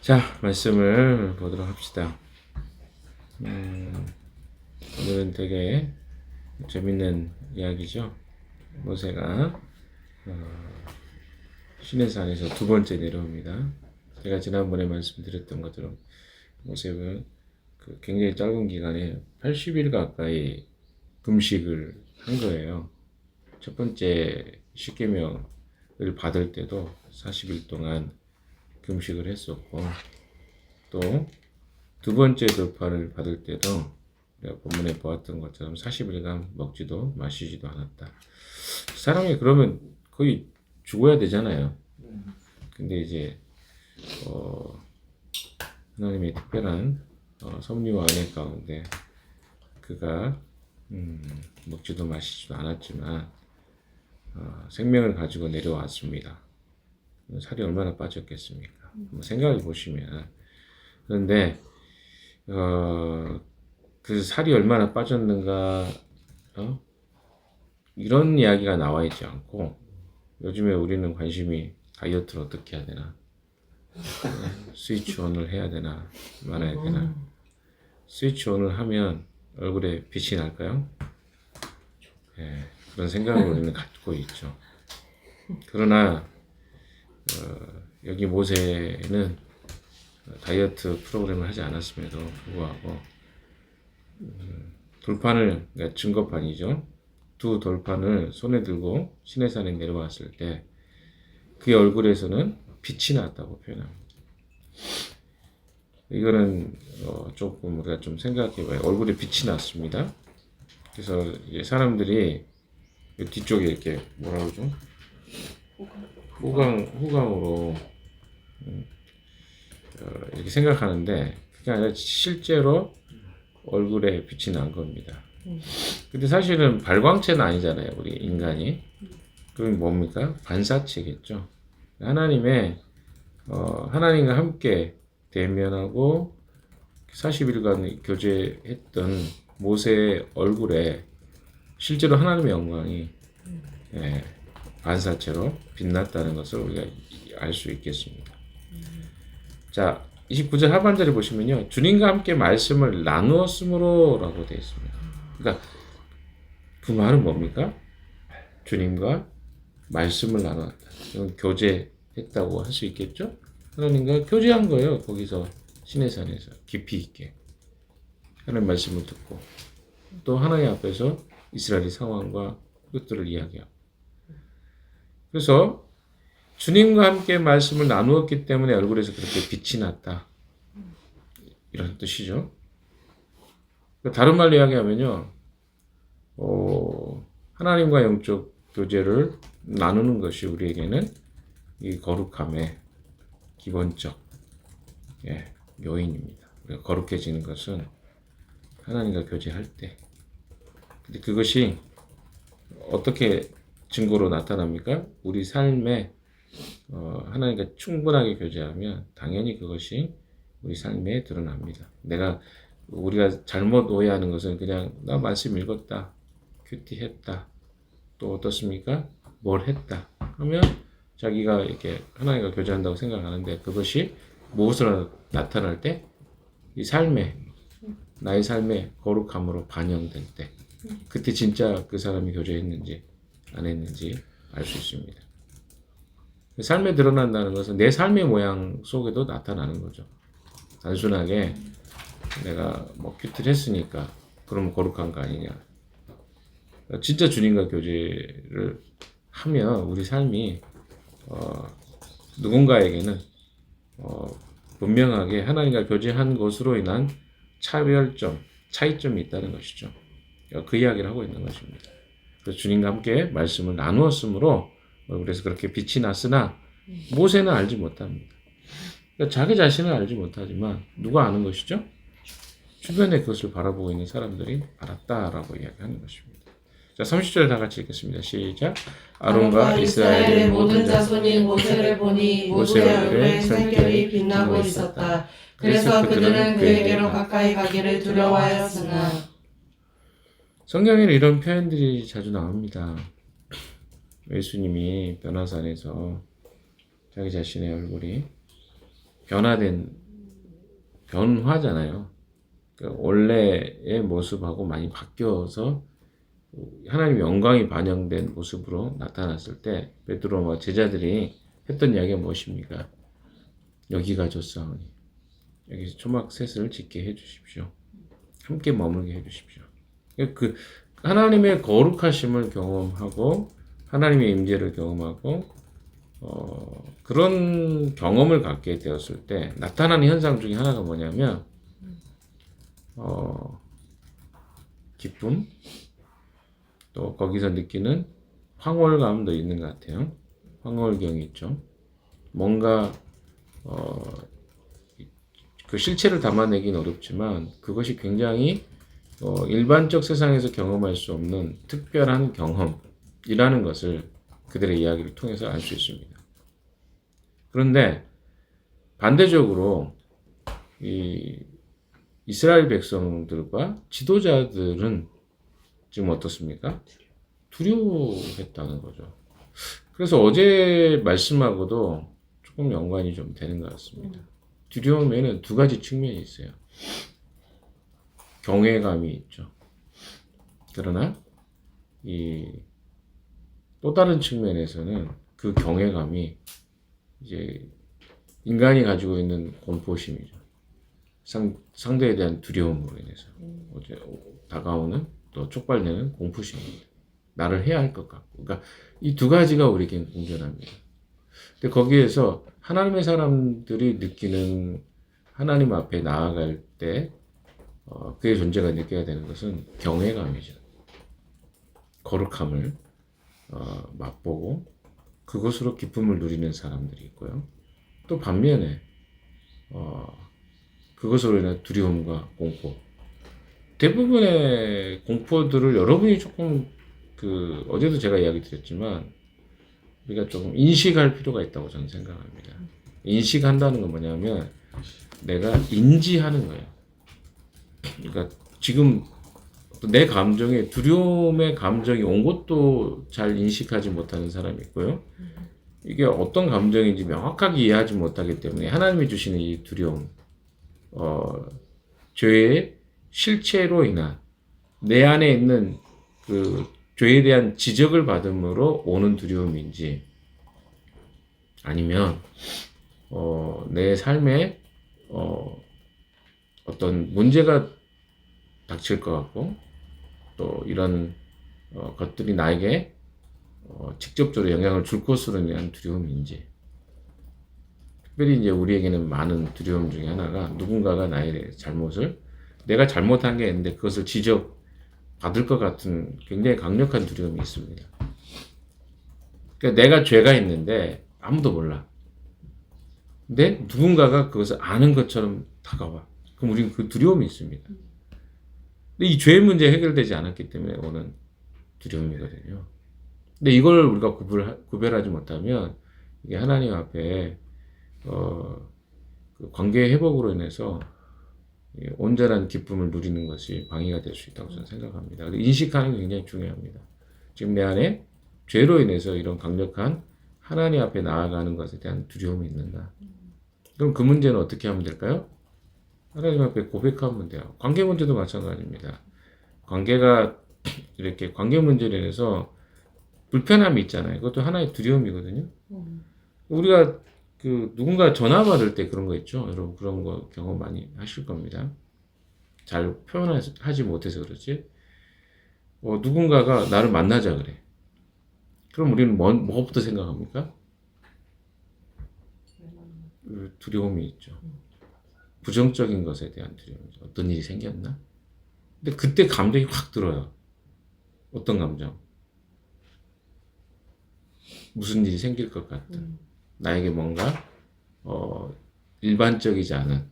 자, 말씀을 보도록 합시다. 오늘은 되게 재밌는 이야기죠. 모세가 시내산에서 두 번째 내려옵니다. 제가 지난번에 말씀드렸던 것처럼 모세는 굉장히 짧은 기간에 80일 가까이 금식을 한 거예요. 첫 번째 십계명을 받을 때도 40일 동안 금식을 했었고, 또 두 번째 돌파를 받을 때도 우리가 본문에 보았던 것처럼 40일간 먹지도 마시지도 않았다. 사람이 그러면 거의 죽어야 되잖아요. 근데 이제 하나님의 특별한 섭리와 은혜 가운데 그가 먹지도 마시지도 않았지만 생명을 가지고 내려왔습니다. 살이 얼마나 빠졌겠습니까? 한번 생각해 보시면. 그런데 그 살이 얼마나 빠졌는가, 이런 이야기가 나와 있지 않고, 요즘에 우리는 관심이 다이어트를 어떻게 해야 되나, 스위치온을 해야 되나 말아야 되나. 스위치온을 하면 얼굴에 빛이 날까요? 예, 그런 생각을 우리는 갖고 있죠. 그러나 여기 모세는 다이어트 프로그램을 하지 않았음에도 불구하고 돌판을, 그러니까 증거판이죠. 두 돌판을 손에 들고 시내산에 내려왔을 때 그의 얼굴에서는 빛이 났다고 표현합니다. 이거는 조금 우리가 좀 생각해봐요. 얼굴에 빛이 났습니다. 그래서 이제 사람들이 뒤쪽에 이렇게 뭐라 그러죠? 후광으로 이렇게 생각하는데, 그게 아니라 실제로 얼굴에 빛이 난 겁니다. 근데 사실은 발광체는 아니잖아요, 우리 인간이. 그럼 뭡니까? 반사체겠죠. 하나님과 함께 대면하고 40일간 교제했던 모세의 얼굴에 실제로 하나님의 영광이 반사체로 빛났다는 것을 우리가 알 수 있겠습니다. 자, 29절 하반절에 보시면요, 주님과 함께 말씀을 나누었으므로 라고 되어 있습니다. 그러니까 그 말은 뭡니까? 주님과 말씀을 나누었다. 이건 교제했다고 할 수 있겠죠? 하나님과 교제한 거예요. 거기서 시내산에서 깊이 있게 하나님 말씀을 듣고, 또 하나님 앞에서 이스라엘의 상황과 것들을 이야기하고. 그래서 주님과 함께 말씀을 나누었기 때문에 얼굴에서 그렇게 빛이 났다, 이런 뜻이죠. 다른 말로 이야기하면요, 하나님과 영적 교제를 나누는 것이 우리에게는 이 거룩함의 기본적 요인입니다. 우리가 거룩해지는 것은 하나님과 교제할 때. 근데 그것이 어떻게 증거로 나타납니까? 우리 삶에 하나님과 충분하게 교제하면 당연히 그것이 우리 삶에 드러납니다. 우리가 잘못 오해하는 것은 그냥 나 말씀 읽었다, 큐티했다, 또 어떻습니까? 뭘 했다 하면 자기가 이렇게 하나님과 교제한다고 생각하는데, 그것이 무엇으로 나타날 때? 이 나의 삶의 거룩함으로 반영될 때, 그때 진짜 그 사람이 교제했는지 안 했는지 알 수 있습니다. 삶에 드러난다는 것은 내 삶의 모양 속에도 나타나는 거죠. 단순하게 내가 큐티를 했으니까 그러면 거룩한 거 아니냐. 진짜 주님과 교제를 하면 우리 삶이 누군가에게는 분명하게 하나님과 교제한 것으로 인한 차이점이 있다는 것이죠. 그 이야기를 하고 있는 것입니다. 그래서 주님과 함께 말씀을 나누었으므로 그래서 그렇게 빛이 났으나 모세는 알지 못합니다. 그러니까 자기 자신은 알지 못하지만 누가 아는 것이죠? 주변에 그것을 바라보고 있는 사람들이 알았다라고 이야기하는 것입니다. 자, 30절 다 같이 읽겠습니다. 시작. 아론과 이스라엘의 모든 자손이 모세를 보니 모세의 얼굴에 성결이 빛나고 있었다. 그래서 그들은 그에게로 가까이 가기를 두려워하였으나. 성경에는 이런 표현들이 자주 나옵니다. 예수님이 변화산에서 자기 자신의 얼굴이 변화잖아요. 그러니까 원래의 모습하고 많이 바뀌어서 하나님의 영광이 반영된 모습으로 나타났을 때 베드로와 제자들이 했던 이야기가 무엇입니까? 여기가 좋사오니 여기서 초막셋을 짓게 해주십시오. 함께 머물게 해주십시오. 그 하나님의 거룩하심을 경험하고 하나님의 임재를 경험하고 그런 경험을 갖게 되었을 때 나타나는 현상 중에 하나가 뭐냐면 기쁨, 또 거기서 느끼는 황홀감도 있는 것 같아요. 황홀경이 있죠. 뭔가 그 실체를 담아내긴 어렵지만 그것이 굉장히 일반적 세상에서 경험할 수 없는 특별한 경험이라는 것을 그들의 이야기를 통해서 알 수 있습니다. 그런데 반대적으로 이 이스라엘 백성들과 지도자들은 지금 어떻습니까? 두려워했다는 거죠. 그래서 어제 말씀하고도 조금 연관이 좀 되는 것 같습니다. 두려움에는 두 가지 측면이 있어요. 경외감이 있죠. 그러나 또 다른 측면에서는 그 경외감이 이제 인간이 가지고 있는 공포심이죠. 상대에 대한 두려움으로 인해서 다가오는 또 촉발되는 공포심입니다. 나를 해야 할 것 같고, 그러니까 이 두 가지가 우리에게 공존합니다. 근데 거기에서 하나님의 사람들이 느끼는 하나님 앞에 나아갈 때 그의 존재가 느껴야 되는 것은 경외감이죠. 거룩함을 맛보고 그것으로 기쁨을 누리는 사람들이 있고요. 또 반면에 그것으로 인한 두려움과 공포. 대부분의 공포들을 여러분이 조금 어제도 제가 이야기 드렸지만 우리가 좀 인식할 필요가 있다고 저는 생각합니다. 인식한다는 건 뭐냐면 내가 인지하는 거예요. 그러니까 지금 내 감정에 두려움의 감정이 온 것도 잘 인식하지 못하는 사람이 있고요. 이게 어떤 감정인지 명확하게 이해하지 못하기 때문에 하나님이 주시는 이 두려움, 죄의 실체로 인한 내 안에 있는 그 죄에 대한 지적을 받음으로 오는 두려움인지 아니면 내 삶에 어떤 문제가 닥칠 것 같고 또 이런 것들이 나에게 직접적으로 영향을 줄 것으로 인한 두려움인지. 특별히 이제 우리에게는 많은 두려움 중에 하나가 누군가가 나의 잘못을 내가 잘못한 게 있는데 그것을 지적받을 것 같은 굉장히 강력한 두려움이 있습니다. 그러니까 내가 죄가 있는데 아무도 몰라. 근데 누군가가 그것을 아는 것처럼 다가와. 그럼 우리는 그 두려움이 있습니다. 근데 이 죄의 문제 해결되지 않았기 때문에 오는 두려움이거든요. 근데 이걸 우리가 구별하지 못하면 이게 하나님 앞에 그 관계 회복으로 인해서 온전한 기쁨을 누리는 것이 방해가 될 수 있다고 저는 생각합니다. 인식하는 게 굉장히 중요합니다. 지금 내 안에 죄로 인해서 이런 강력한 하나님 앞에 나아가는 것에 대한 두려움이 있는가? 그럼 그 문제는 어떻게 하면 될까요? 하나님 앞에 고백하면 돼요. 관계 문제도 마찬가지입니다. 관계가 이렇게 관계 문제로 인해서 불편함이 있잖아요. 그것도 하나의 두려움이거든요. 우리가 누군가 전화 받을 때 그런 거 있죠. 여러분 그런 거 경험 많이 하실 겁니다. 잘 표현하지 못해서 그렇지. 누군가가 나를 만나자 그래. 그럼 우리는 뭐부터 생각합니까? 두려움이 있죠. 부정적인 것에 대한 두려움이죠. 어떤 일이 생겼나? 근데 그때 감정이 확 들어요. 어떤 감정? 무슨 일이 생길 것 같은. 나에게 뭔가 일반적이지 않은,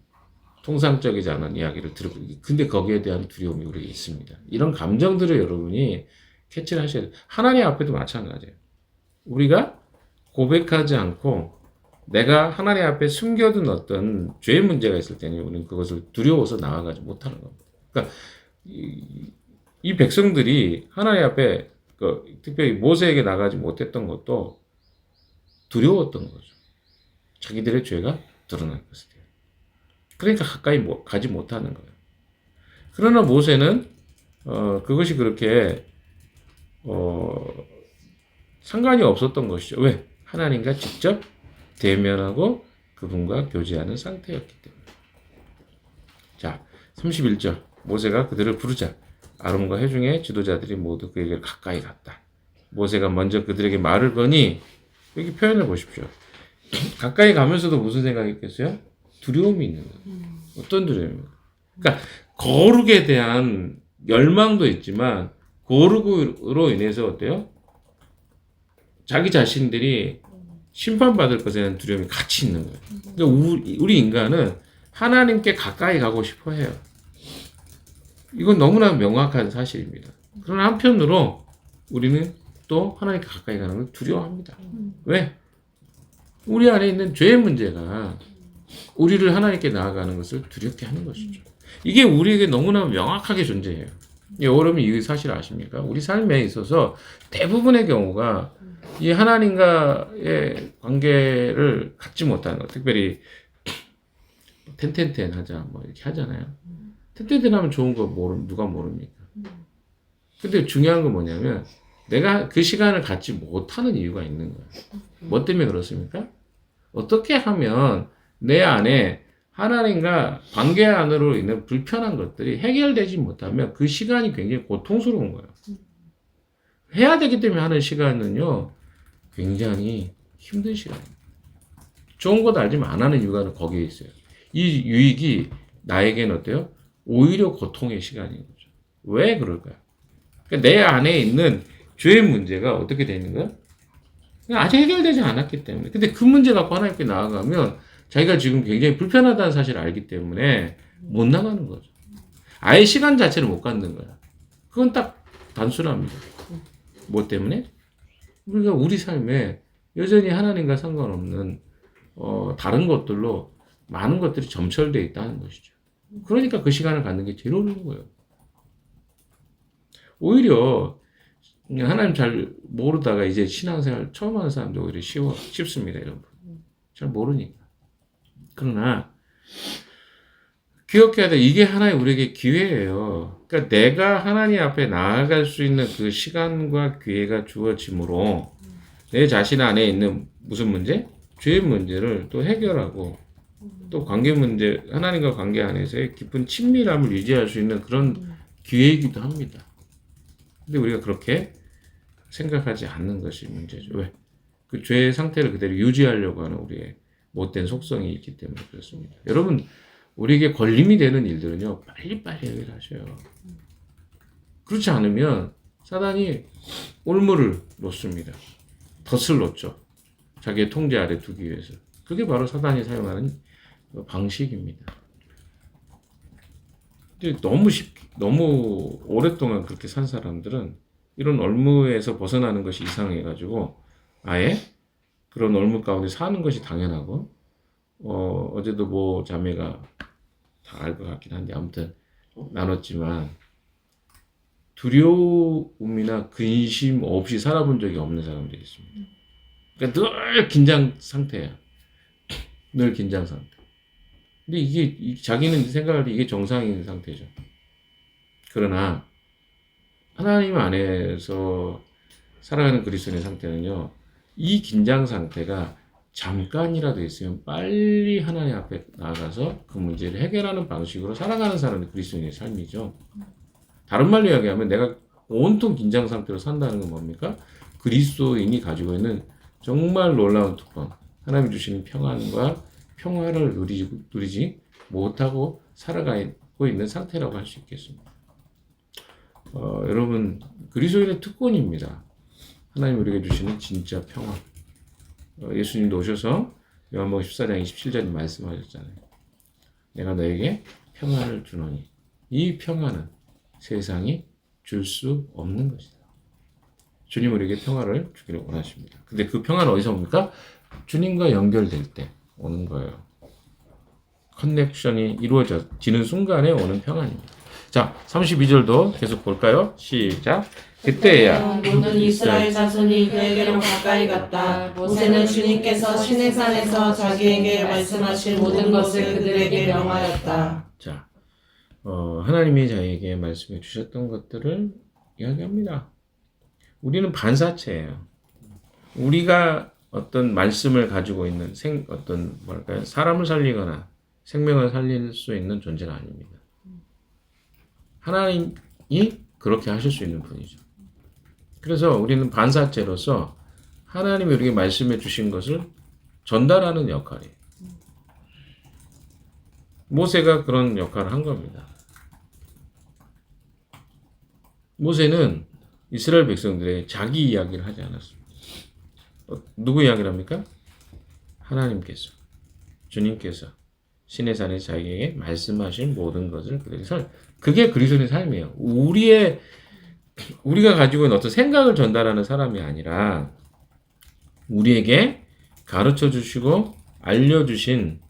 통상적이지 않은 이야기를 들고, 근데 거기에 대한 두려움이 우리에게 있습니다. 이런 감정들을 여러분이 캐치를 하셔야 돼요. 하나님 앞에도 마찬가지예요. 우리가 고백하지 않고 내가 하나님 앞에 숨겨둔 어떤 죄의 문제가 있을 때는 우리는 그것을 두려워서 나아가지 못하는 겁니다. 그러니까 이 백성들이 하나님 앞에 특별히 모세에게 나가지 못했던 것도 두려웠던 거죠. 자기들의 죄가 드러날 것이에요. 그러니까 가까이 가지 못하는 거예요. 그러나 모세는 그것이 그렇게 상관이 없었던 것이죠. 왜? 하나님과 직접 대면하고 그분과 교제하는 상태였기 때문에. 자, 31절. 모세가 그들을 부르자 아론과 회중의 지도자들이 모두 그에게 가까이 갔다. 모세가 먼저 그들에게 말을 거니 여기 표현을 보십시오. 가까이 가면서도 무슨 생각이 있겠어요? 두려움이 있는 거예요. 어떤 두려움입니까? 그러니까 거룩에 대한 열망도 있지만 거룩으로 인해서 어때요? 자기 자신들이 심판받을 것에 대한 두려움이 같이 있는 거예요. 그러니까 우리 인간은 하나님께 가까이 가고 싶어 해요. 이건 너무나 명확한 사실입니다. 그러나 한편으로 우리는 또 하나님께 가까이 가는 걸 두려워합니다. 왜? 우리 안에 있는 죄의 문제가 우리를 하나님께 나아가는 것을 두렵게 하는 것이죠. 이게 우리에게 너무나 명확하게 존재해요. 여러분 이 사실 아십니까? 우리 삶에 있어서 대부분의 경우가 이 하나님과의 관계를 갖지 못하는 것, 특별히 텐텐텐 하자 뭐 이렇게 하잖아요. 텐텐텐 하면 좋은 거 누가 모릅니까? 근데 중요한 건 뭐냐면 내가 그 시간을 갖지 못하는 이유가 있는 거예요. 뭐 때문에 그렇습니까? 어떻게 하면 내 안에 하나님과 관계 안으로 있는 불편한 것들이 해결되지 못하면 그 시간이 굉장히 고통스러운 거예요. 해야 되기 때문에 하는 시간은요, 굉장히 힘든 시간입니다. 좋은 것 알지만 안 하는 이유가 거기에 있어요. 이 유익이 나에게는 어때요? 오히려 고통의 시간인 거죠. 왜 그럴까요? 그러니까 내 안에 있는 죄의 문제가 어떻게 되는 거예요? 아직 해결되지 않았기 때문에. 근데 그 문제 갖고 하나님께 나아가면 자기가 지금 굉장히 불편하다는 사실을 알기 때문에 못 나가는 거죠. 아예 시간 자체를 못 갖는 거야. 그건 딱 단순합니다. 뭐 때문에? 우리가 우리 삶에 여전히 하나님과 상관없는 다른 것들로 많은 것들이 점철되어 있다는 것이죠. 그러니까 그 시간을 갖는 게 제일 어려운 거예요. 오히려 하나님 잘 모르다가 이제 신앙생활 처음 하는 사람도 오히려 쉽습니다. 여러분. 잘 모르니까. 그러나 기억해야 돼. 이게 하나의 우리에게 기회예요. 그러니까 내가 하나님 앞에 나아갈 수 있는 그 시간과 기회가 주어지므로 내 자신 안에 있는 무슨 문제? 죄의 문제를 또 해결하고 또 관계 문제, 하나님과 관계 안에서의 깊은 친밀함을 유지할 수 있는 그런 기회이기도 합니다. 근데 우리가 그렇게 생각하지 않는 것이 문제죠. 왜? 그 죄의 상태를 그대로 유지하려고 하는 우리의 못된 속성이 있기 때문에 그렇습니다. 여러분, 우리에게 걸림이 되는 일들은요, 빨리빨리 해결하셔요. 그렇지 않으면 사단이 올무를 놓습니다. 덫을 놓죠. 자기의 통제 아래 두기 위해서. 그게 바로 사단이 사용하는 방식입니다. 근데 너무 오랫동안 그렇게 산 사람들은 이런 올무에서 벗어나는 것이 이상해가지고 아예 그런 올무 가운데 사는 것이 당연하고 어제도 뭐 자매가 다 알 것 같긴 한데 아무튼 나눴지만 두려움이나 근심 없이 살아본 적이 없는 사람들이 있습니다. 그러니까 늘 긴장 상태야. 늘 긴장 상태. 근데 이게 자기는 생각할 때 이게 정상인 상태죠. 그러나 하나님 안에서 살아가는 그리스도인의 상태는요. 이 긴장 상태가 잠깐이라도 있으면 빨리 하나님 앞에 나아가서 그 문제를 해결하는 방식으로 살아가는 사람이 그리스도인의 삶이죠. 다른 말로 이야기하면 내가 온통 긴장 상태로 산다는 건 뭡니까? 그리스도인이 가지고 있는 정말 놀라운 특권, 하나님이 주시는 평안과 평화를 누리지 못하고 살아가고 있는 상태라고 할 수 있겠습니다. 여러분, 그리스도인의 특권입니다. 하나님 우리에게 주시는 진짜 평화. 예수님도 오셔서 요한복음 14장 27절에 말씀하셨잖아요. 내가 너에게 평안을 주노니 이 평안은 세상이 줄 수 없는 것이다. 주님 우리에게 평화를 주기를 원하십니다. 근데 그 평화는 어디서 옵니까? 주님과 연결될 때 오는 거예요. 커넥션이 이루어지는 순간에 오는 평안입니다. 자, 32절도 계속 볼까요? 시작. 그때야 모든 이스라엘 자손이 그에게로 가까이 갔다. 모세는 주님께서 시내 산에서 자기에게 말씀하신 모든 것을 그들에게 명하였다. 자, 하나님이 자기에게 말씀해 주셨던 것들을 이야기합니다. 우리는 반사체예요. 우리가 어떤 말씀을 가지고 있는 어떤 뭐랄까요? 사람을 살리거나 생명을 살릴 수 있는 존재가 아닙니다. 하나님이 그렇게 하실 수 있는 분이죠. 그래서 우리는 반사체로서 하나님이 우리에게 말씀해 주신 것을 전달하는 역할이에요. 모세가 그런 역할을 한 겁니다. 모세는 이스라엘 백성들의 자기 이야기를 하지 않았습니다. 누구 이야기를 합니까? 하나님께서, 주님께서 시내산에 자기에게 말씀하신 모든 것을 그들이 그게 그리스도인의 삶이에요. 우리가 가지고 있는 어떤 생각을 전달하는 사람이 아니라 우리에게 가르쳐 주시고 알려주신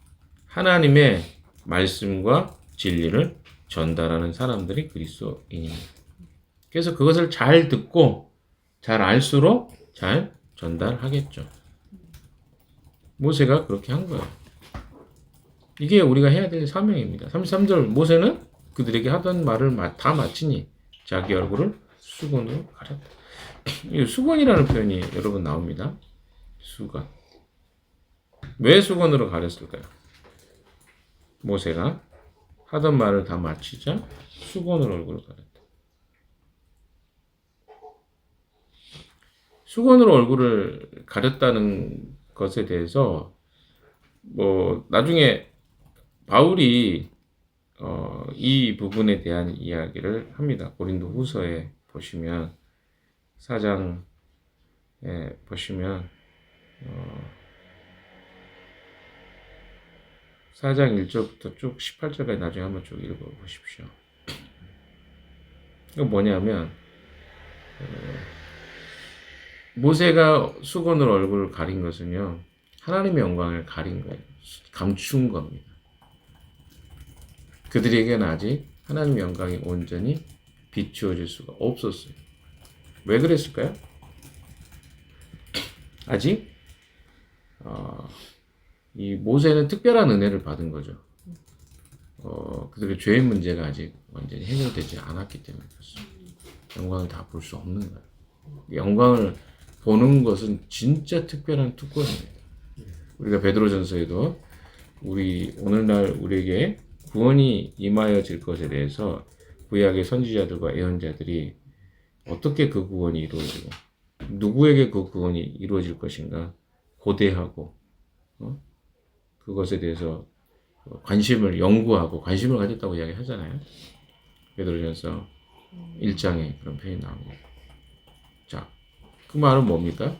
하나님의 말씀과 진리를 전달하는 사람들이 그리스도인입니다. 그래서 그것을 잘 듣고 잘 알수록 잘 전달하겠죠. 모세가 그렇게 한 거예요. 이게 우리가 해야 될 사명입니다. 33절 모세는 그들에게 하던 말을 다 마치니 자기 얼굴을 수건으로 가렸다. 이 수건이라는 표현이 여러분 나옵니다. 수건. 왜 수건으로 가렸을까요? 모세가 하던 말을 다 마치자 수건으로 얼굴을 가렸다. 수건으로 얼굴을 가렸다는 것에 대해서 나중에 바울이 이 부분에 대한 이야기를 합니다. 고린도 후서에 보시면 4장에 보시면 4장 1절부터 쭉 18절까지 나중에 한번 쭉 읽어보십시오. 이건 뭐냐면 모세가 수건으로 얼굴을 가린 것은요, 하나님의 영광을 가린 거예요. 감춘 겁니다. 그들에게는 아직 하나님의 영광이 온전히 비추어질 수가 없었어요. 왜 그랬을까요? 아직 이 모세는 특별한 은혜를 받은 거죠. 그들의 죄의 문제가 아직 완전히 해결되지 않았기 때문에 그렇습니다. 영광을 다 볼 수 없는 거예요. 영광을 보는 것은 진짜 특별한 특권입니다. 우리가 베드로전서에도 오늘날 우리에게 구원이 임하여질 것에 대해서 구약의 선지자들과 예언자들이 어떻게 그 구원이 이루어지고 누구에게 그 구원이 이루어질 것인가 고대하고 그것에 대해서 연구하고 관심을 가졌다고 이야기하잖아요. 베드로전서 1장에 그런 표현이 나옵니다. 자, 그 말은 뭡니까?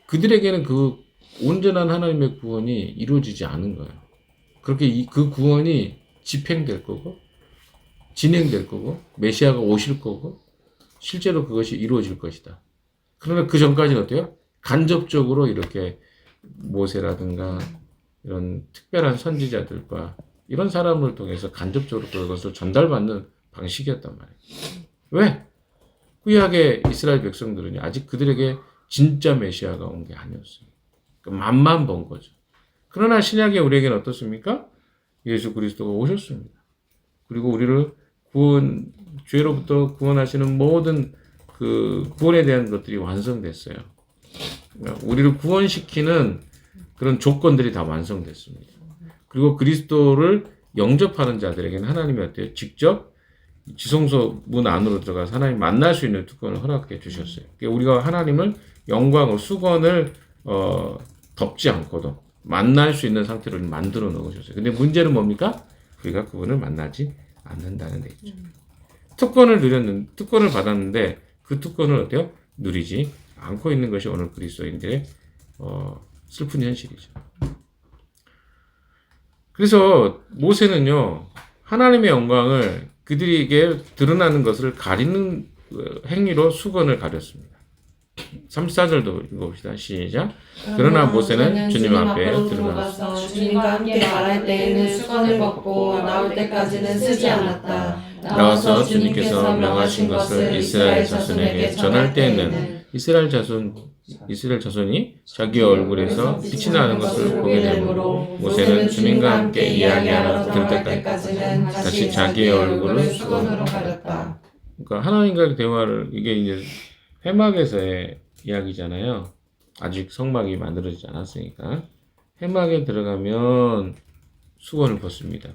그들에게는 그 온전한 하나님의 구원이 이루어지지 않은 거예요. 그렇게 그 구원이 집행될 거고 진행될 거고 메시아가 오실 거고 실제로 그것이 이루어질 것이다. 그러나 그 전까지는 어때요? 간접적으로 이렇게 모세라든가 이런 특별한 선지자들과 이런 사람을 통해서 간접적으로 그것을 전달받는 방식이었단 말이에요. 왜? 구약의 이스라엘 백성들은 아직 그들에게 진짜 메시아가 온 게 아니었어요. 맛만 본 거죠. 그러나 신약에 우리에게는 어떻습니까? 예수 그리스도가 오셨습니다. 그리고 우리를 죄로부터 구원하시는 모든 그 구원에 대한 것들이 완성됐어요. 우리를 구원시키는 그런 조건들이 다 완성됐습니다. 그리고 그리스도를 영접하는 자들에게는 하나님이 어때요? 직접 지성소 문 안으로 들어가서 하나님 만날 수 있는 특권을 허락해 주셨어요. 그러니까 우리가 하나님을 영광으로 수건을 덮지 않고도 만날 수 있는 상태로 만들어 놓으셨어요. 근데 문제는 뭡니까? 우리가 그분을 만나지 않는다는 데 있죠. 특권을 받았는데 그 특권을 어때요? 누리지 않고 있는 것이 오늘 그리스도인들의 슬픈 현실이죠. 그래서 모세는요, 하나님의 영광을 그들에게 드러나는 것을 가리는 행위로 수건을 가렸습니다. 34절도 읽어봅시다. 시작. 그러나 모세는 주님 앞에 들어가서 주님과 함께 말할 때에는 수건을 벗고 나올 때까지는 쓰지 않았다. 나와서 주님께서 명하신 것을 이스라엘 자손에게 전할 때에는 이스라엘 자손이 자기 얼굴에서 빛이 나는 것을 보게 되므로 모세는 주님과 함께 이야기하러 들 때까지는 다시 자기의 얼굴을 수건으로 가렸다. 그러니까 하나님과의 대화를, 이게 이제 회막에서의 이야기잖아요. 아직 성막이 만들어지지 않았으니까. 회막에 들어가면 수건을 벗습니다.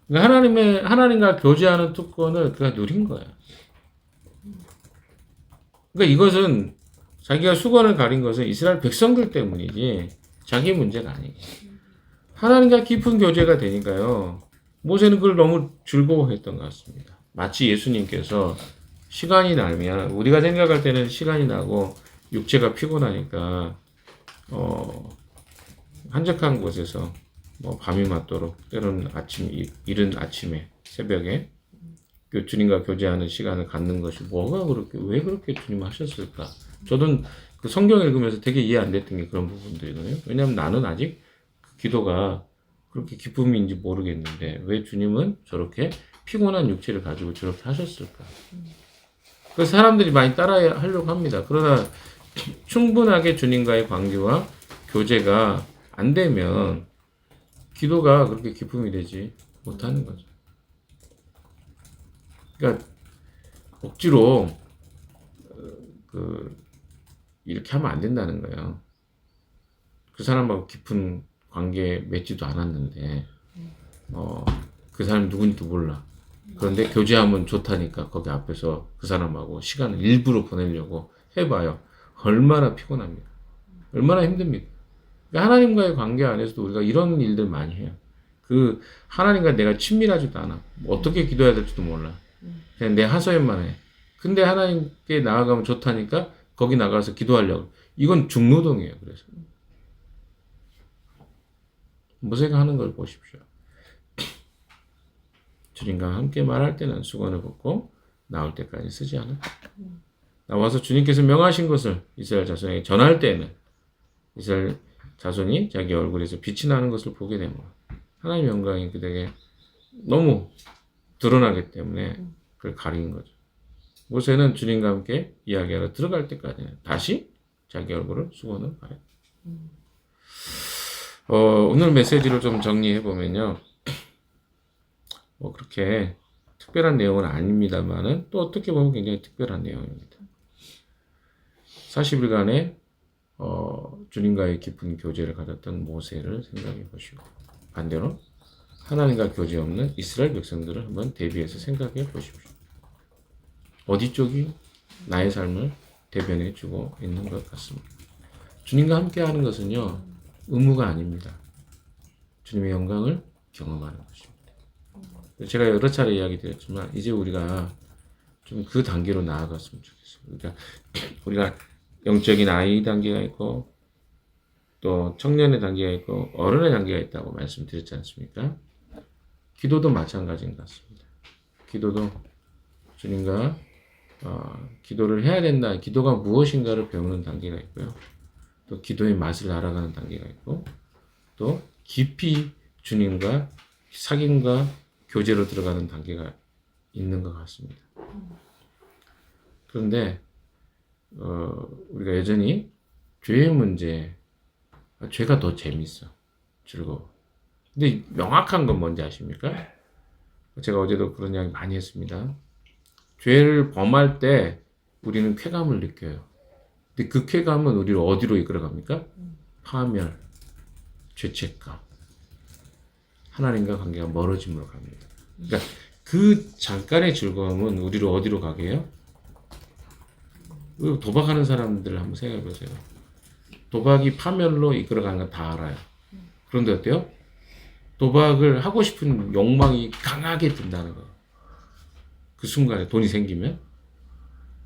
그러니까 하나님과 교제하는 특권을 그가 누린 거야. 그러니까 이것은 자기가 수건을 가린 것은 이스라엘 백성들 때문이지 자기 문제가 아니에요. 하나님과 깊은 교제가 되니까요. 모세는 그걸 너무 즐거워했던 것 같습니다. 마치 예수님께서 시간이 나면, 우리가 생각할 때는 시간이 나고 육체가 피곤하니까 한적한 곳에서 밤이 맞도록, 때로는 이른 아침에, 새벽에 주님과 교제하는 시간을 갖는 것이 왜 그렇게 주님 하셨을까? 저도 그 성경 읽으면서 되게 이해 안 됐던 게 그런 부분들이거든요. 왜냐하면 나는 아직 그 기도가 그렇게 기쁨인지 모르겠는데 왜 주님은 저렇게 피곤한 육체를 가지고 저렇게 하셨을까? 그 사람들이 많이 따라 하려고 합니다. 그러나 충분하게 주님과의 관계와 교제가 안 되면 기도가 그렇게 기쁨이 되지 못하는 거죠. 그러니까 억지로 이렇게 하면 안 된다는 거예요. 그 사람하고 깊은 관계에 맺지도 않았는데 그 사람이 누군지도 몰라. 그런데 교제하면 좋다니까 거기 앞에서 그 사람하고 시간을 일부러 보내려고 해봐요. 얼마나 피곤합니까? 얼마나 힘듭니까? 그러니까 하나님과의 관계 안에서도 우리가 이런 일들 많이 해요. 그 하나님과 내가 친밀하지도 않아. 어떻게 기도해야 될지도 몰라. 그냥 내 하소연만 해. 근데 하나님께 나아가면 좋다니까 거기 나가서 기도하려고. 이건 중노동이에요. 그래서 모세가 하는 걸 보십시오. 주님과 함께 말할 때는 수건을 벗고 나올 때까지 쓰지 않아. 나와서 주님께서 명하신 것을 이스라엘 자손에게 전할 때는 이스라엘 자손이 자기 얼굴에서 빛이 나는 것을 보게 되면 하나님의 영광이 그들에게 너무 드러나기 때문에 그걸 가린 거죠. 모세는 주님과 함께 이야기하러 들어갈 때까지는 다시 자기 얼굴을 수건으로 가렸다. 오늘 메시지를 좀 정리해 보면요. 그렇게 특별한 내용은 아닙니다만은 또 어떻게 보면 굉장히 특별한 내용입니다. 40일간의 주님과의 깊은 교제를 가졌던 모세를 생각해 보시고 반대로 하나님과 교제 없는 이스라엘 백성들을 한번 대비해서 생각해 보십시오. 어디 쪽이 나의 삶을 대변해 주고 있는 것 같습니다. 주님과 함께 하는 것은요, 의무가 아닙니다. 주님의 영광을 경험하는 것입니다. 제가 여러 차례 이야기 드렸지만 이제 우리가 좀 그 단계로 나아갔으면 좋겠어요. 그러니까 우리가 영적인 아이 단계가 있고 또 청년의 단계가 있고 어른의 단계가 있다고 말씀드렸지 않습니까? 기도도 마찬가지인 것 같습니다. 기도도 주님과 기도를 해야 된다. 기도가 무엇인가를 배우는 단계가 있고요. 또 기도의 맛을 알아가는 단계가 있고 또 깊이 주님과 사귐과 교제로 들어가는 단계가 있는 것 같습니다. 그런데 우리가 여전히 죄의 문제, 죄가 더 재밌어, 즐거워. 근데 명확한 건 뭔지 아십니까? 제가 어제도 그런 이야기 많이 했습니다. 죄를 범할 때 우리는 쾌감을 느껴요. 근데 그 쾌감은 우리를 어디로 이끌어갑니까? 파멸, 죄책감, 하나님과 관계가 멀어짐으로 갑니다. 그러니까 그 잠깐의 즐거움은 우리를 어디로 가게 해요? 도박하는 사람들을 한번 생각해 보세요. 도박이 파멸로 이끌어가는 건 다 알아요. 그런데 어때요? 도박을 하고 싶은 욕망이 강하게 든다는 거예요. 그 순간에 돈이 생기면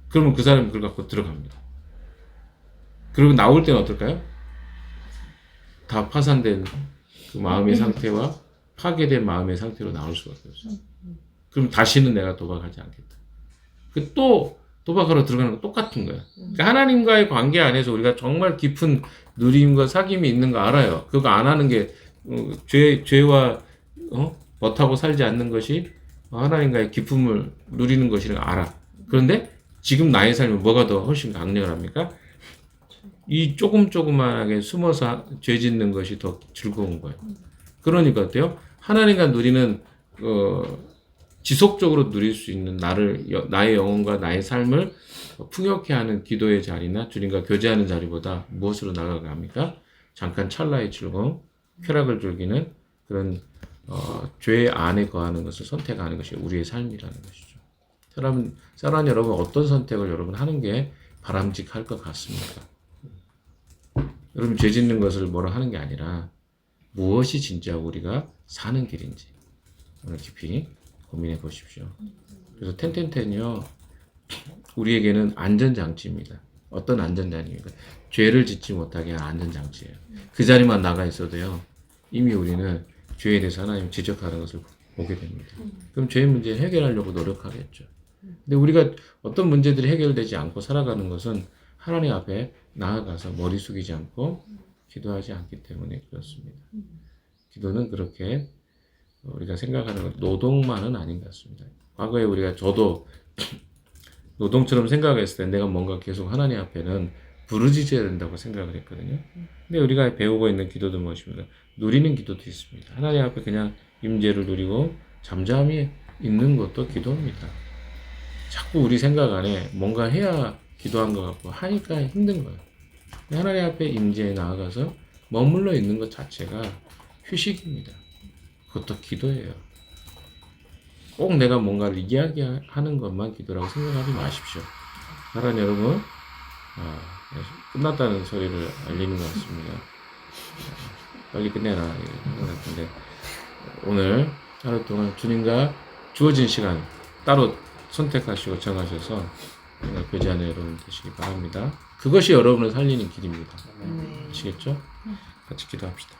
그러면 그 사람이 그걸 갖고 들어갑니다. 그리고 나올 때는 어떨까요? 다 파산된 그 마음의 상태와 파괴된 마음의 상태로 나올 수밖에 없어요. 그럼 다시는 내가 도박하지 않겠다. 또 도박하러 들어가는 거 똑같은 거야. 그러니까 하나님과의 관계 안에서 우리가 정말 깊은 누림과 사귐이 있는 거 알아요. 그거 안 하는 게 죄와 버타고 살지 않는 것이 하나님과의 기쁨을 누리는 것이라는 걸 알아. 그런데 지금 나의 삶은 뭐가 더 훨씬 강력을 합니까? 이 조그만하게 숨어서 죄 짓는 것이 더 즐거운 거예요. 그러니까 어때요? 하나님과 누리는 지속적으로 누릴 수 있는 나의 영혼과 나의 삶을 풍요케 하는 기도의 자리나 주님과 교제하는 자리보다 무엇으로 나아갑니까? 잠깐 찰나의 즐거움, 쾌락을 즐기는 그런 죄 안에 거하는 것을 선택하는 것이 우리의 삶이라는 것이죠. 사랑하는 여러분, 어떤 선택을 여러분 하는 게 바람직할 것 같습니까? 여러분, 죄 짓는 것을 뭐라 하는 게 아니라 무엇이 진짜 우리가 사는 길인지 오늘 깊이 고민해 보십시오. 그래서 텐텐텐이요, 우리에게는 안전장치입니다. 어떤 안전장치입니까? 죄를 짓지 못하게 한 안전장치예요. 그 자리만 나가 있어도요, 이미 우리는 죄에 대해서 하나님 지적하는 것을 보게 됩니다. 그럼 죄의 문제 해결하려고 노력하겠죠. 근데 우리가 어떤 문제들이 해결되지 않고 살아가는 것은 하나님 앞에 나아가서 머리 숙이지 않고 기도하지 않기 때문에 그렇습니다. 기도는 그렇게 우리가 생각하는 건 노동만은 아닌 것 같습니다. 과거에 저도 노동처럼 생각했을 때 내가 뭔가 계속 하나님 앞에는 부르짖어야 된다고 생각을 했거든요. 근데 우리가 배우고 있는 기도도 무엇입니까? 누리는 기도도 있습니다. 하나님 앞에 그냥 임재를 누리고 잠잠히 있는 것도 기도입니다. 자꾸 우리 생각 안에 뭔가 해야 기도한 것 같고 하니까 힘든 거예요. 하나님 앞에 임재에 나아가서 머물러 있는 것 자체가 휴식입니다. 그것도 기도예요. 꼭 내가 뭔가를 이야기하는 것만 기도라고 생각하지 마십시오. 사랑하는 여러분, 끝났다는 소리를 알리는 것 같습니다. 빨리 끝내라 이런 것 같은데, 오늘 하루 동안 주님과 주어진 시간 따로 선택하시고 정하셔서 교제하는 여러분 되시기 바랍니다. 그것이 여러분을 살리는 길입니다. 아시겠죠? 같이 기도합시다.